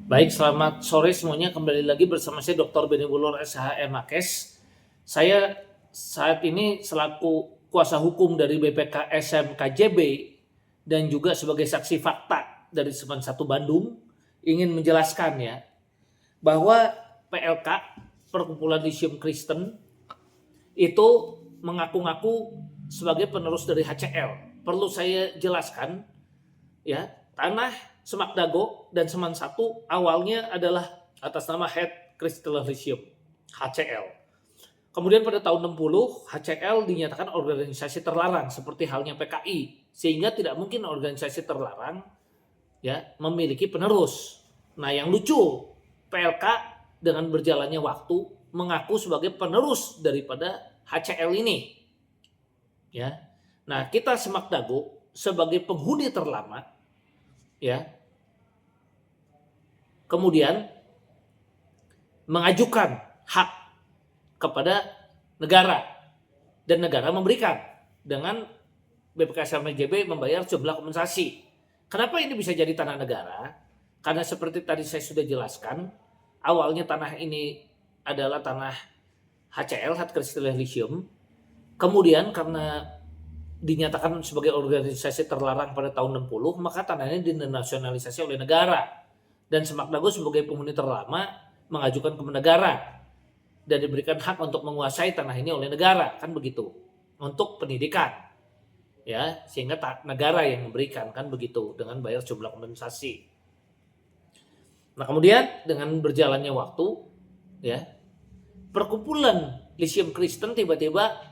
Baik, selamat sore semuanya. Kembali lagi bersama saya Dr. Beni Wulur SHM Makes. Saya saat ini selaku kuasa hukum dari BPK SMKJB dan juga sebagai saksi fakta dari Semen 1 Bandung ingin menjelaskan ya bahwa PLK Perkumpulan Lyceum Kristen itu mengaku-ngaku sebagai penerus dari HCL. Perlu saya jelaskan ya, tanah Semak Dago dan Seman 1 awalnya adalah atas nama Head Crystal Lithium HCL. Kemudian pada tahun 60 HCL dinyatakan organisasi terlarang seperti halnya PKI, sehingga tidak mungkin organisasi terlarang ya memiliki penerus. Nah, yang lucu, PLK dengan berjalannya waktu mengaku sebagai penerus daripada HCL ini. Ya. Nah, kita Semak Dago sebagai penghuni terlama ya kemudian mengajukan hak kepada negara dan negara memberikan dengan BPK-SMKJB membayar jumlah kompensasi. Kenapa ini bisa jadi tanah negara? Karena seperti tadi saya sudah jelaskan, awalnya tanah ini adalah tanah HCL, Hard Crystal Lithium. Kemudian karena dinyatakan sebagai organisasi terlarang pada tahun 60, maka tanahnya dinasionalisasi oleh negara. Dan Semak Dago sebagai penghuni terlama mengajukan ke negara dan diberikan hak untuk menguasai tanah ini oleh negara, kan begitu, untuk pendidikan ya, sehingga negara yang memberikan, kan begitu, dengan bayar jumlah kompensasi. Nah, kemudian dengan berjalannya waktu ya, perkumpulan Lyceum Kristen tiba-tiba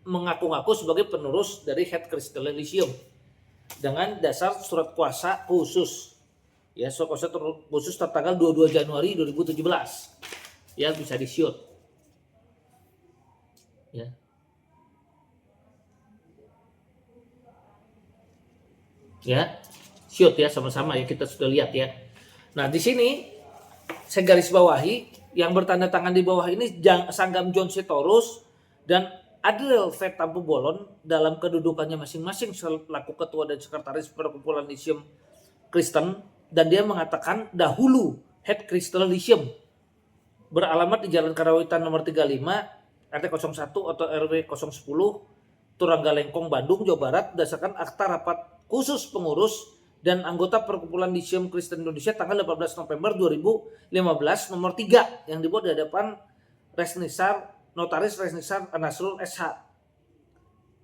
mengaku-ngaku sebagai penerus dari Head Crystal Lyceum dengan dasar surat kuasa khusus ya, surat kuasa khusus tertanggal 22 Januari 2017 ya, bisa di-shoot ya. Ya, shoot ya, sama-sama ya, kita sudah lihat ya. Nah, di sini saya garis bawahi yang bertanda tangan di bawah ini Sanggam John Sitorus dan Adriel V. Tampu Bolon dalam kedudukannya masing-masing selaku ketua dan sekretaris Perkumpulan Lyceum Kristen, dan dia mengatakan dahulu Head Crystal Lyceum beralamat di Jalan Karawitan nomor 35 RT 01 atau RW 010 Turanggalengkong, Bandung, Jawa Barat, berdasarkan akta rapat khusus pengurus dan anggota Perkumpulan Lyceum Kristen Indonesia tanggal 18 November 2015 nomor 3 yang dibuat di hadapan Notaris Resnisar Nasrul SH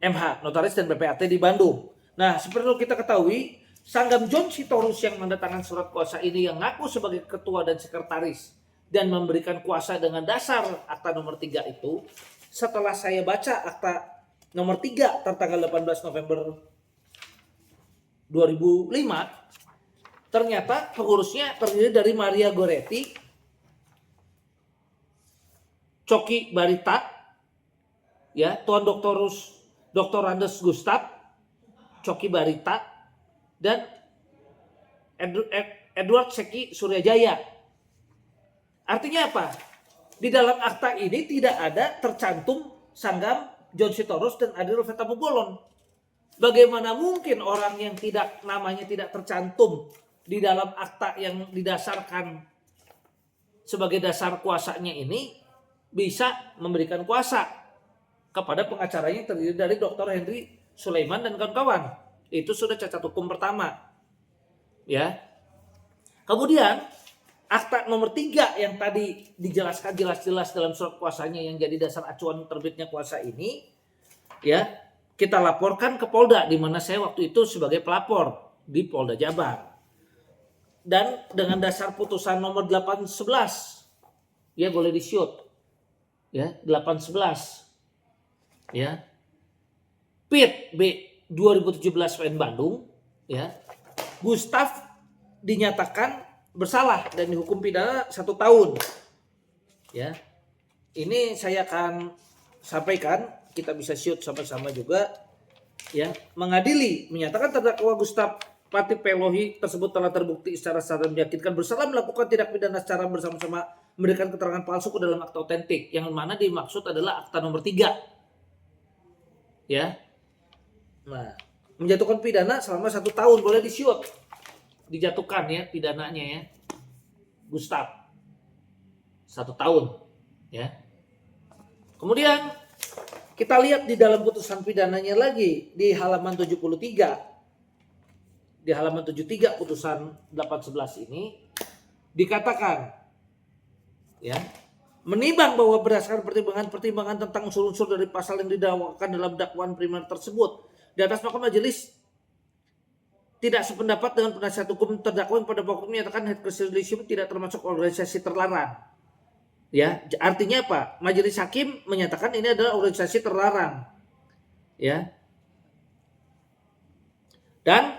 MH, Notaris dan PPAT di Bandung. Nah, seperti kita ketahui, Sanggam John Sitorus yang mendatangkan surat kuasa ini yang ngaku sebagai ketua dan sekretaris dan memberikan kuasa dengan dasar akta nomor 3 itu, setelah saya baca akta nomor 3 tertanggal 18 November 2005, ternyata pengurusnya terdiri dari Maria Goretti, Coki Barita, ya, Tuan Dr. Andes Gustaf, Coki Barita, dan Edward Seki Suryajaya. Artinya apa? Di dalam akta ini tidak ada tercantum Sanggam John Sitorus dan Adriel V. Tampu Bolon. Bagaimana mungkin orang yang namanya tidak tercantum di dalam akta yang didasarkan sebagai dasar kuasanya ini bisa memberikan kuasa kepada pengacaranya terdiri dari Dr. Henry Sulaiman dan kawan-kawan. Itu sudah cacat hukum pertama. Ya. Kemudian akta nomor 3 yang tadi dijelaskan jelas-jelas dalam surat kuasanya yang jadi dasar acuan terbitnya kuasa ini, ya, kita laporkan ke Polda, di mana saya waktu itu sebagai pelapor di Polda Jabar. Dan dengan dasar putusan nomor 811, ya boleh di-shoot. Ya, 811. Ya. PIT B 2017 PN Bandung, ya. Gustaf dinyatakan bersalah dan dihukum pidana 1 tahun. Ya. Ini saya akan sampaikan, kita bisa shoot sama-sama juga, ya. Mengadili menyatakan terdakwa Gustaf Pati Pelohi tersebut telah terbukti secara sadar meyakinkan bersalah melakukan tindak pidana secara bersama-sama memberikan keterangan palsu ke dalam akta otentik, yang mana dimaksud adalah akta nomor 3. Ya. Nah, menjatuhkan pidana selama 1 tahun, boleh di-shoot. Dijatuhkan ya pidananya ya. Gustav 1 tahun, ya. Kemudian kita lihat di dalam putusan pidananya lagi di halaman 73. Di halaman 73 putusan 811 ini dikatakan, ya, menimbang bahwa berdasarkan pertimbangan tentang unsur-unsur dari pasal yang didakwakan dalam dakwaan primer tersebut, di atas maka majelis tidak sependapat dengan penasihat hukum terdakwa yang pada pokoknya menyatakan hate criticism tidak termasuk organisasi terlarang. Ya, artinya apa? Majelis hakim menyatakan ini adalah organisasi terlarang. Ya. Dan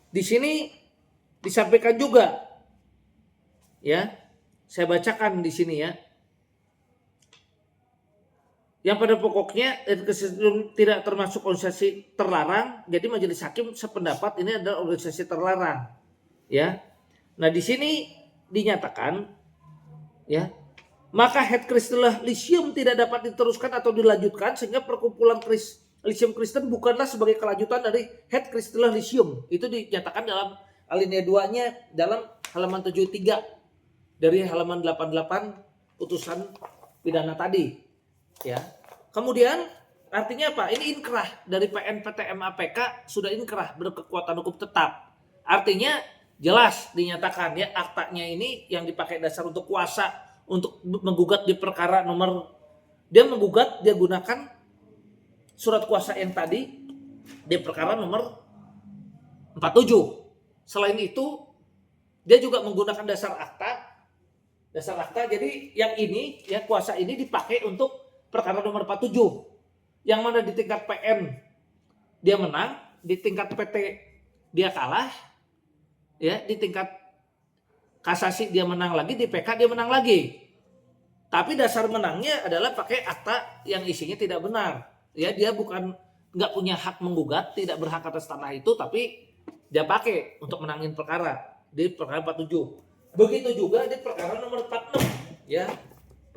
di sini disampaikan juga, ya, saya bacakan di sini, ya. Yang pada pokoknya tidak termasuk organisasi terlarang, jadi majelis hakim sependapat ini adalah organisasi terlarang, ya. Nah, di sini dinyatakan, ya, maka het Kristenlah Lyceum tidak dapat diteruskan atau dilanjutkan sehingga perkumpulan Lyceum Kristen bukanlah sebagai kelanjutan dari het Kristenlah Lyceum. Itu dinyatakan dalam alinea 2-nya dalam halaman 73 dari halaman 88 putusan pidana tadi, ya. Kemudian artinya apa? Ini inkrah dari PN/PT MAPK sudah inkrah berkekuatan hukum tetap. Artinya jelas dinyatakan, ya, aktanya ini yang dipakai dasar untuk kuasa untuk menggugat di perkara nomor, dia menggugat, dia gunakan surat kuasa yang tadi di perkara nomor 47. Selain itu dia juga menggunakan dasar akta. Jadi yang ini, ya, kuasa ini dipakai untuk perkara nomor 47, yang mana di tingkat PN dia menang, di tingkat PT dia kalah, ya, di tingkat kasasi dia menang lagi, di PK dia menang lagi. Tapi dasar menangnya adalah pakai akta yang isinya tidak benar, ya. Dia bukan nggak punya hak menggugat, tidak berhak atas tanah itu, tapi dia pakai untuk menangin perkara di perkara 47. Begitu juga di perkara nomor 46, ya.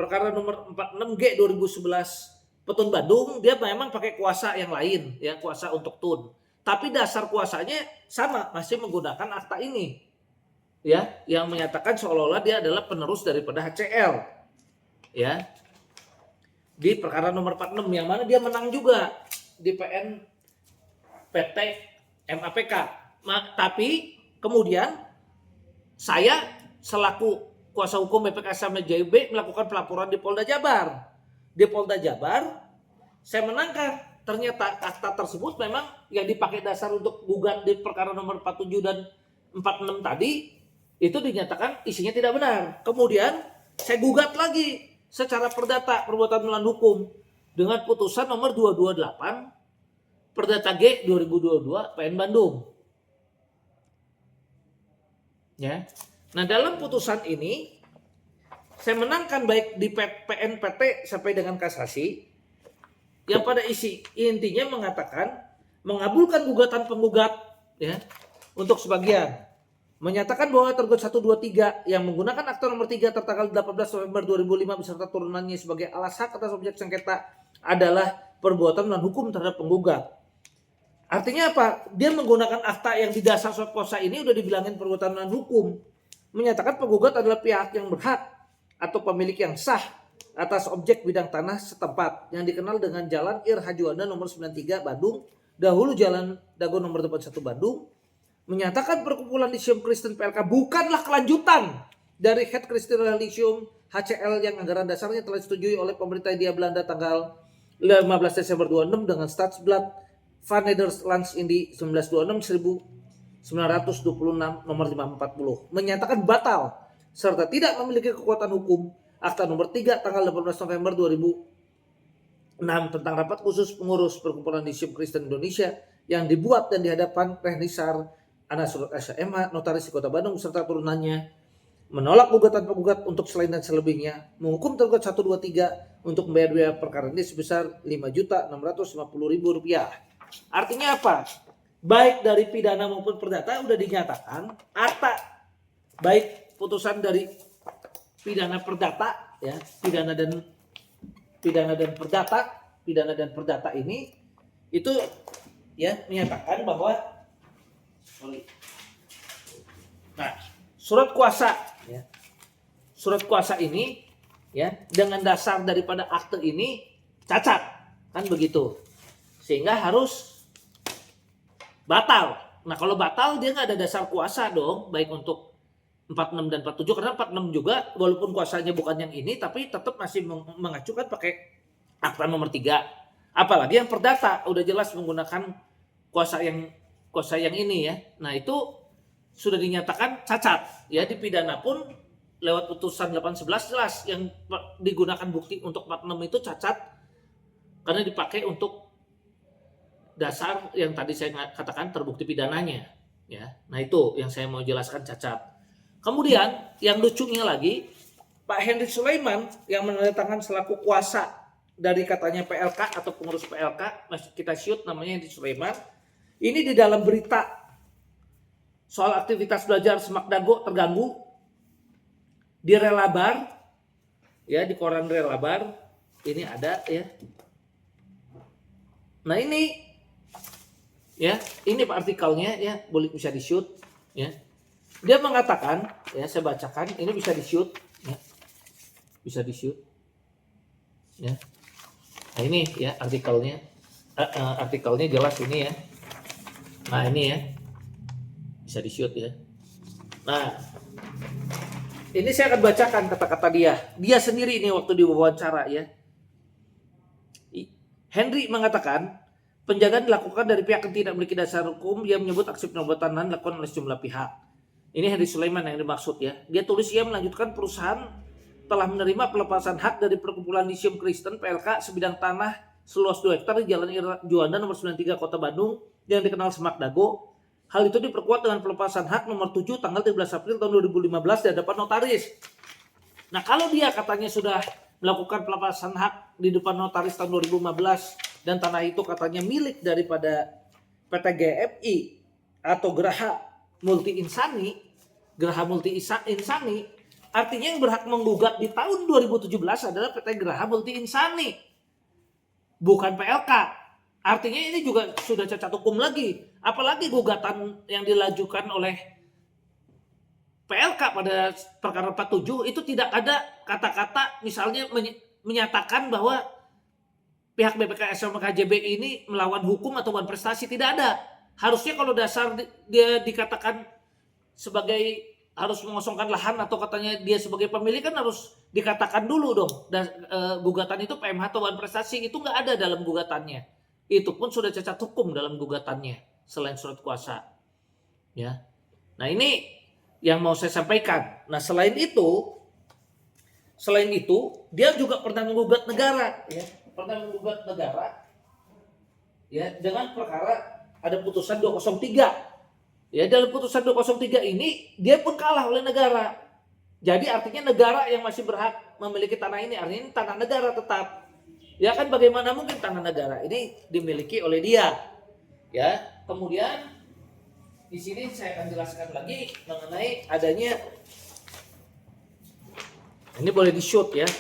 Perkara nomor 46G 2011 Petun Bandung, dia memang pakai kuasa yang lain, ya, kuasa untuk tun. Tapi dasar kuasanya sama, masih menggunakan akta ini, ya, yang menyatakan seolah-olah dia adalah penerus daripada HCL, ya. Di perkara nomor 46 yang mana dia menang juga di PN PT MAPK. Tapi kemudian saya selaku kuasa hukum BPK sama JB melakukan pelaporan di Polda Jabar. Di Polda Jabar saya menangkan, ternyata akta tersebut memang yang dipakai dasar untuk gugat di perkara nomor 47 dan 46 tadi itu dinyatakan isinya tidak benar. Kemudian saya gugat lagi secara perdata perbuatan melawan hukum dengan putusan nomor 228 Perdata G 2022 PN Bandung. Ya. Nah, dalam putusan ini saya menangkan baik di PNPT sampai dengan kasasi, yang pada intinya mengatakan mengabulkan gugatan penggugat, ya, untuk sebagian, menyatakan bahwa tergugat 1, 2, 3 yang menggunakan akta nomor 3 tertanggal 18 November 2005 beserta turunannya sebagai alas hak atas objek sengketa adalah perbuatan melawan hukum terhadap penggugat. Artinya apa? Dia menggunakan akta yang di dasar surat kuasa ini udah dibilangin perbuatan melawan hukum. Menyatakan penggugat adalah pihak yang berhak atau pemilik yang sah atas objek bidang tanah setempat yang dikenal dengan Jalan Ir Hajuanda nomor 93 Bandung, dahulu Jalan Dago nomor 21 Bandung, menyatakan perkumpulan Lyceum Kristen PLK bukanlah kelanjutan dari Het Kristenlah Lyceum HCL yang anggaran dasarnya telah disetujui oleh pemerintah Hindia Belanda tanggal 15 Desember 26 dengan Stadsblad van Nederlands Indi 1926 1926 nomor 540 menyatakan batal serta tidak memiliki kekuatan hukum akta nomor 3 tanggal 18 November 2006 tentang rapat khusus pengurus perkumpulan Lyceum Kristen Indonesia yang dibuat dan dihadapkan Rehnisar Anasurut SMH notaris di Kota Bandung serta turunannya menolak gugatan penggugat untuk selain dan selebihnya, menghukum tergugat 1, 2, 3 untuk membayar biaya perkara ini sebesar Rp5.650.000. Artinya apa? Baik dari pidana maupun perdata udah dinyatakan akta, baik putusan dari pidana perdata, ya, pidana dan perdata ini itu, ya, menyatakan bahwa surat kuasa, ya. Surat kuasa ini, ya, dengan dasar daripada akte ini cacat, kan begitu, sehingga harus batal. Nah kalau batal dia nggak ada dasar kuasa dong, baik untuk 46 dan 47, karena 46 juga walaupun kuasanya bukan yang ini tapi tetap masih mengacukan pakai akta nomor 3. Apalagi yang perdata udah jelas menggunakan kuasa yang ini, ya. Nah itu sudah dinyatakan cacat, ya. Di pidana pun lewat putusan 811 jelas yang digunakan bukti untuk 46 itu cacat karena dipakai untuk dasar yang tadi saya katakan terbukti pidananya, ya. Nah itu yang saya mau jelaskan cacat. Kemudian yang lucunya lagi, Pak Henry Sulaiman yang menandatangan selaku kuasa dari katanya PLK atau pengurus PLK, kita shoot namanya Henry Sulaiman, ini di dalam berita soal aktivitas belajar Semak Dago terganggu di Relabar, ya, di koran Relabar ini ada, ya. Nah ini, ya, ini Pak artikelnya, ya, boleh bisa di shoot, ya. Dia mengatakan, ya, saya bacakan, ini bisa di shoot, ya, bisa di shoot, ya. Nah ini, ya, artikelnya, artikelnya jelas ini, ya. Nah ini, ya, bisa di shoot, ya. Nah ini saya akan bacakan kata-kata dia sendiri ini waktu diwawancara, ya. Henry mengatakan penjagaan dilakukan dari pihak yang tidak memiliki dasar hukum. Dia menyebut aksi penerobatan dilakukan oleh sejumlah pihak. Ini Henry Sulaiman yang dimaksud, ya. Dia tulis ia melanjutkan perusahaan telah menerima pelepasan hak dari Perkumpulan Lisium Kristen PLK sebidang tanah seluas 2 hektar di Jalan Juanda nomor 93 Kota Bandung yang dikenal Semak Dago. Hal itu diperkuat dengan pelepasan hak nomor 7 tanggal 13 April tahun 2015 di hadapan notaris. Nah kalau dia katanya sudah melakukan pelepasan hak di depan notaris tahun 2015 dan tanah itu katanya milik daripada PT GMI atau Geraha Multi Insani, artinya yang berhak menggugat di tahun 2017 adalah PT Geraha Multi Insani, bukan PLK. Artinya ini juga sudah cacat hukum lagi. Apalagi gugatan yang dilajukan oleh PLK pada perkara 47 itu tidak ada kata-kata misalnya menyatakan bahwa pihak BPKS sama KJB ini melawan hukum atau melawan prestasi, tidak ada. Harusnya kalau dasar dia dikatakan sebagai harus mengosongkan lahan atau katanya dia sebagai pemilik kan harus dikatakan dulu dong. Gugatan itu PMH atau melawan prestasi itu nggak ada dalam gugatannya. Itu pun sudah cacat hukum dalam gugatannya selain surat kuasa, ya. Nah ini yang mau saya sampaikan. Nah selain itu dia juga pernah menggugat negara, ya, ya, dengan perkara ada putusan 203, ya. Dalam putusan 203 ini dia pun kalah oleh negara. Jadi artinya negara yang masih berhak memiliki tanah ini, artinya ini tanah negara tetap. Ya kan bagaimana mungkin tanah negara ini dimiliki oleh dia, ya. Kemudian di sini saya akan jelaskan lagi mengenai adanya, ini boleh di shoot, ya,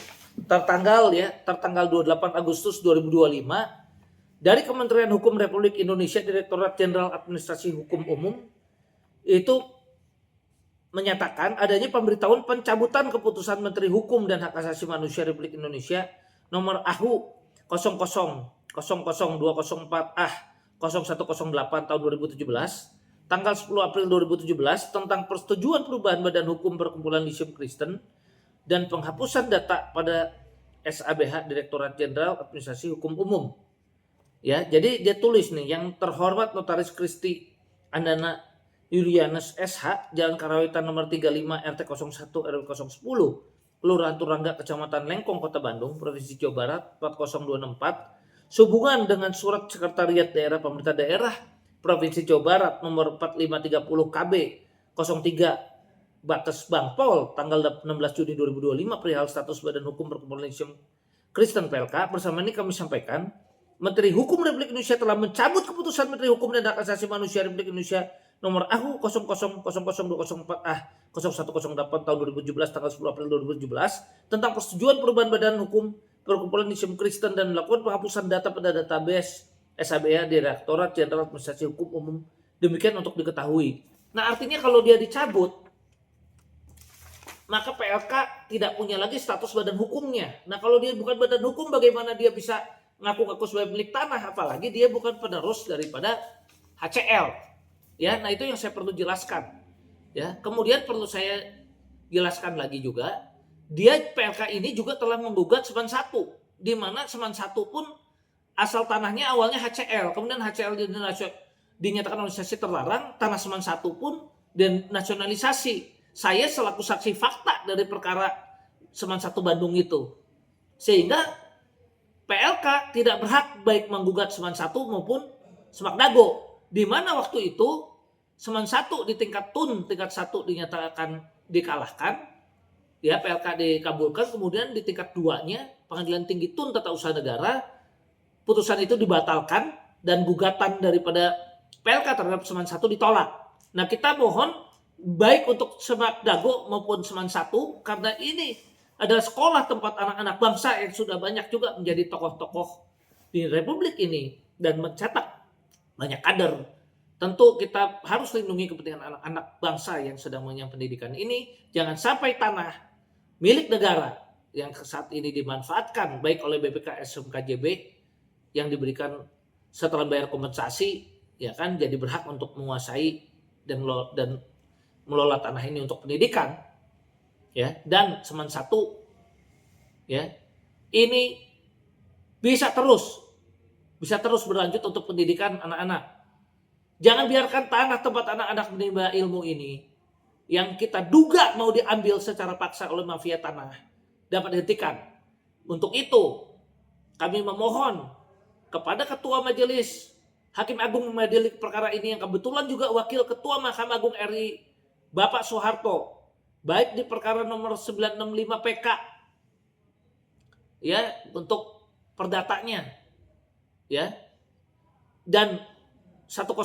tertanggal 28 Agustus 2025 dari Kementerian Hukum Republik Indonesia Direktorat Jenderal Administrasi Hukum Umum itu menyatakan adanya pemberitahuan pencabutan keputusan Menteri Hukum dan Hak Asasi Manusia Republik Indonesia nomor AHU 000204 0108 tahun 2017 tanggal 10 April 2017 tentang persetujuan perubahan Badan Hukum Perkumpulan Lisium Kristen dan penghapusan data pada SABH Direktorat Jenderal Administrasi Hukum Umum. Ya, jadi dia tulis nih, yang terhormat Notaris Kristi Andana Yulianus SH, Jalan Karawitan nomor 35 RT 01 RW 010, Kelurahan Turangga, Kecamatan Lengkong, Kota Bandung, Provinsi Jawa Barat 40264, sehubungan dengan surat Sekretariat Daerah Pemerintah Daerah Provinsi Jawa Barat nomor 4530 KB 03 Batas Bangpol tanggal 16 Juni 2025 perihal status Badan Hukum Perkumpulan Lisium Kristen PLK. Bersama ini kami sampaikan Menteri Hukum Republik Indonesia telah mencabut keputusan Menteri Hukum dan Hak Asasi Manusia Republik Indonesia nomor AHU 000204 0108 tahun 2017 tanggal 10 April 2017 tentang persetujuan perubahan Badan Hukum Perkumpulan Lisium Kristen dan melakukan penghapusan data pada database SABH Direktorat Jenderal Administrasi Hukum Umum. Demikian untuk diketahui. Nah artinya kalau dia dicabut, maka PLK tidak punya lagi status badan hukumnya. Nah, kalau dia bukan badan hukum, bagaimana dia bisa ngaku-ngaku sebagai milik tanah? Apalagi dia bukan penerus daripada HCL. Ya, nah itu yang saya perlu jelaskan. Ya, kemudian perlu saya jelaskan lagi juga, dia PLK ini juga telah menggugat Semen 1, di mana Semen 1 pun asal tanahnya awalnya HCL, kemudian HCL dinyatakan organisasi terlarang, tanah Semen 1 pun dan nasionalisasi. Saya selaku saksi fakta dari perkara Semen 1 Bandung itu. Sehingga PLK tidak berhak baik menggugat Semen 1 maupun Semak Dago. Di mana waktu itu Semen 1 di tingkat TUN, tingkat 1 dinyatakan dikalahkan. Ya, PLK dikabulkan, kemudian di tingkat 2-nya Pengadilan Tinggi TUN Tata Usaha Negara, putusan itu dibatalkan dan gugatan daripada PLK terhadap Semen 1 ditolak. Nah, kita mohon baik untuk Semak Dago maupun Semen 1, karena ini adalah sekolah tempat anak-anak bangsa yang sudah banyak juga menjadi tokoh-tokoh di Republik ini dan mencetak banyak kader. Tentu kita harus lindungi kepentingan anak-anak bangsa yang sedang mengenyam pendidikan ini. Jangan sampai tanah milik negara yang saat ini dimanfaatkan baik oleh BPK SMKJB yang diberikan setelah bayar kompensasi, ya kan, jadi berhak untuk menguasai dan mengelola tanah ini untuk pendidikan, ya. Dan Semen 1, ya, ini bisa terus berlanjut untuk pendidikan anak-anak. Jangan biarkan tanah tempat anak-anak menimba ilmu ini yang kita duga mau diambil secara paksa oleh mafia tanah dapat dihentikan. Untuk itu kami memohon kepada Ketua Majelis Hakim Agung mengadili perkara ini yang kebetulan juga Wakil Ketua Mahkamah Agung RI Bapak Soeharto, baik di perkara nomor 965 PK, ya, untuk perdatanya, ya, dan 101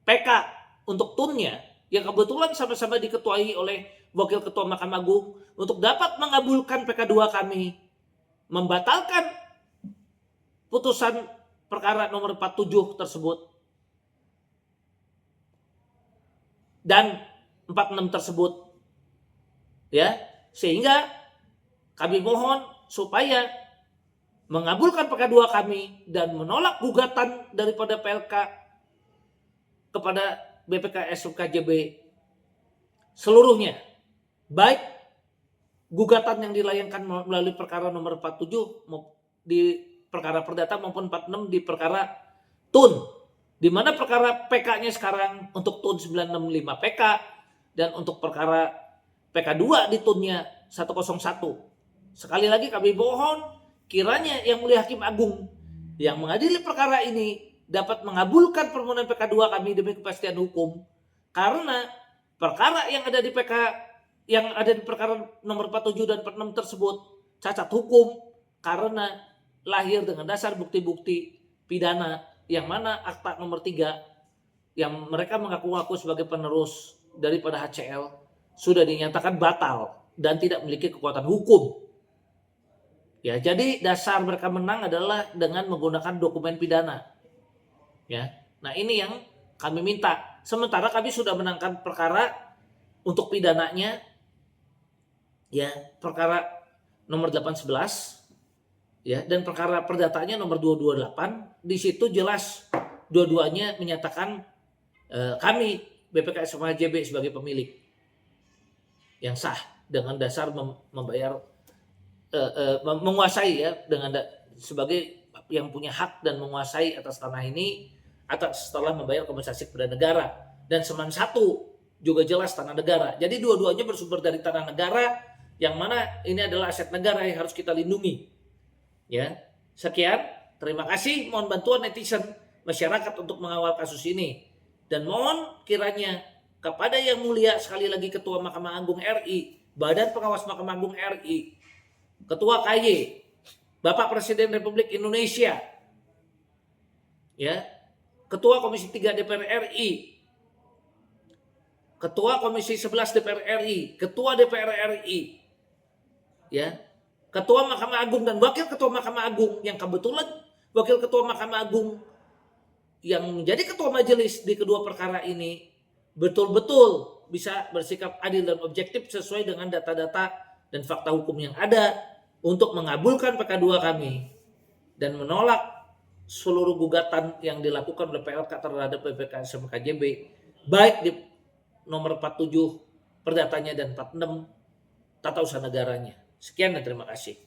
PK untuk tunnya yang kebetulan sama-sama diketuai oleh Wakil Ketua Mahkamah Agung untuk dapat mengabulkan PK2 kami, membatalkan putusan perkara nomor 47 tersebut dan 46 tersebut, ya, sehingga kami mohon supaya mengabulkan PK2 kami dan menolak gugatan daripada PLK kepada BPK SMKJB seluruhnya, baik gugatan yang dilayangkan melalui perkara nomor 47 di perkara perdata maupun 46 di perkara TUN, di mana perkara PK-nya sekarang untuk TUN 965 PK dan untuk perkara PK2 di TUN-nya 101. Sekali lagi kami mohon kiranya Yang Mulia Hakim Agung yang mengadili perkara ini dapat mengabulkan permohonan PK2 kami demi kepastian hukum, karena perkara yang ada di PK yang ada di perkara nomor 47 dan 46 tersebut cacat hukum karena lahir dengan dasar bukti-bukti pidana yang mana akta nomor 3 yang mereka mengaku-ngaku sebagai penerus daripada HCL sudah dinyatakan batal dan tidak memiliki kekuatan hukum. Ya, jadi dasar mereka menang adalah dengan menggunakan dokumen pidana. Ya. Nah, ini yang kami minta. Sementara kami sudah menangkan perkara untuk pidananya, ya, perkara nomor 811, ya, dan perkara perdatanya nomor 228. Di situ jelas dua-duanya menyatakan kami BPK SMKJB sebagai pemilik yang sah dengan dasar membayar menguasai, ya, dengan sebagai yang punya hak dan menguasai atas tanah ini atas setelah membayar kompensasi kepada negara. Dan Semen 1 juga jelas tanah negara. Jadi dua-duanya bersumber dari tanah negara yang mana ini adalah aset negara yang harus kita lindungi. Ya, sekian, terima kasih. Mohon bantuan netizen masyarakat untuk mengawal kasus ini dan mohon kiranya kepada Yang Mulia sekali lagi Ketua Mahkamah Agung RI, Badan Pengawas Mahkamah Agung RI, Ketua KY, Bapak Presiden Republik Indonesia, ya, Ketua Komisi 3 DPR RI, Ketua Komisi 11 DPR RI, Ketua DPR RI, ya, Ketua Mahkamah Agung dan Wakil Ketua Mahkamah Agung yang kebetulan Wakil Ketua Mahkamah Agung yang menjadi Ketua Majelis di kedua perkara ini betul-betul bisa bersikap adil dan objektif sesuai dengan data-data dan fakta hukum yang ada untuk mengabulkan PK2 kami dan menolak seluruh gugatan yang dilakukan oleh PLK terhadap PPK SMK KJB, baik di nomor 47 perdatanya dan 46 tata usaha negaranya. Sekian dan terima kasih.